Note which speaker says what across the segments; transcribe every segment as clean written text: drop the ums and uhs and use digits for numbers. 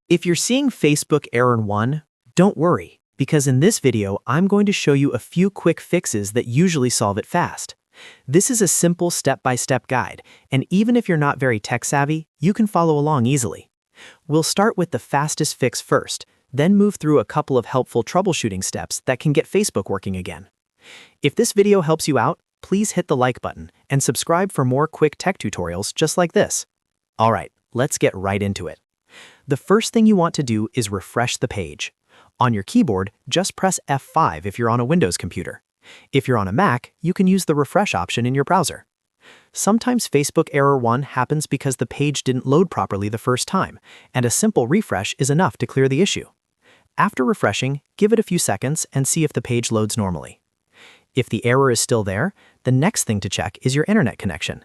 Speaker 1: If you're seeing Facebook error 1, don't worry, because in this video, I'm going to show you a few quick fixes that usually solve it fast. This is a simple step-by-step guide, and even if you're not very tech-savvy, you can follow along easily. We'll start with the fastest fix first, then move through a couple of helpful troubleshooting steps that can get Facebook working again. If this video helps you out, please hit the like button and subscribe for more quick tech tutorials just like this. Alright, let's get right into it. The first thing you want to do is refresh the page. On your keyboard, just press F5 if you're on a Windows computer. If you're on a Mac, you can use the refresh option in your browser. Sometimes Facebook error 1 happens because the page didn't load properly the first time, and a simple refresh is enough to clear the issue. After refreshing, give it a few seconds and see if the page loads normally. If the error is still there, the next thing to check is your internet connection.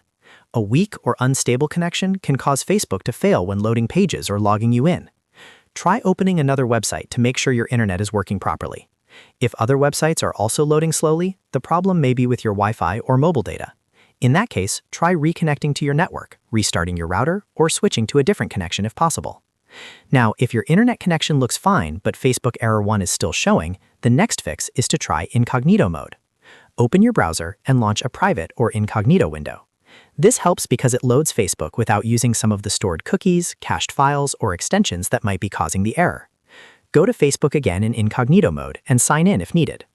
Speaker 1: A weak or unstable connection can cause Facebook to fail when loading pages or logging you in. Try opening another website to make sure your internet is working properly. If other websites are also loading slowly, the problem may be with your Wi-Fi or mobile data. In that case, try reconnecting to your network, restarting your router, or switching to a different connection if possible. Now, if your internet connection looks fine but Facebook error 1 is still showing, the next fix is to try Incognito Mode. Open your browser and launch a private or incognito window. This helps because it loads Facebook without using some of the stored cookies, cached files, or extensions that might be causing the error. Go to Facebook again in incognito mode and sign in if needed.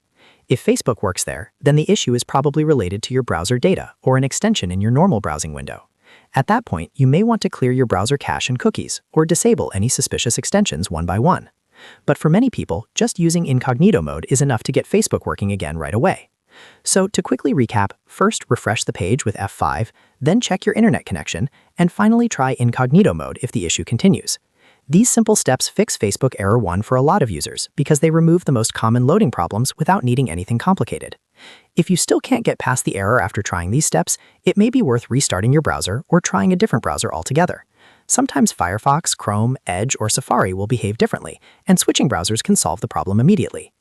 Speaker 1: If Facebook works there, then the issue is probably related to your browser data or an extension in your normal browsing window. At that point, you may want to clear your browser cache and cookies or disable any suspicious extensions one by one. But for many people, just using incognito mode is enough to get Facebook working again right away. So to quickly recap, first refresh the page with F5, then check your internet connection, and finally try incognito mode if the issue continues. These simple steps fix Facebook error 1 for a lot of users because they remove the most common loading problems without needing anything complicated. If you still can't get past the error after trying these steps, it may be worth restarting your browser or trying a different browser altogether. Sometimes Firefox, Chrome, Edge, or Safari will behave differently, and switching browsers can solve the problem immediately.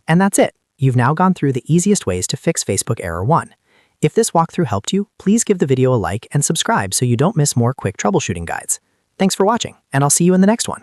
Speaker 1: And that's it. You've now gone through the easiest ways to fix Facebook error 1. If this walkthrough helped you, please give the video a like and subscribe so you don't miss more quick troubleshooting guides. Thanks for watching, and I'll see you in the next one.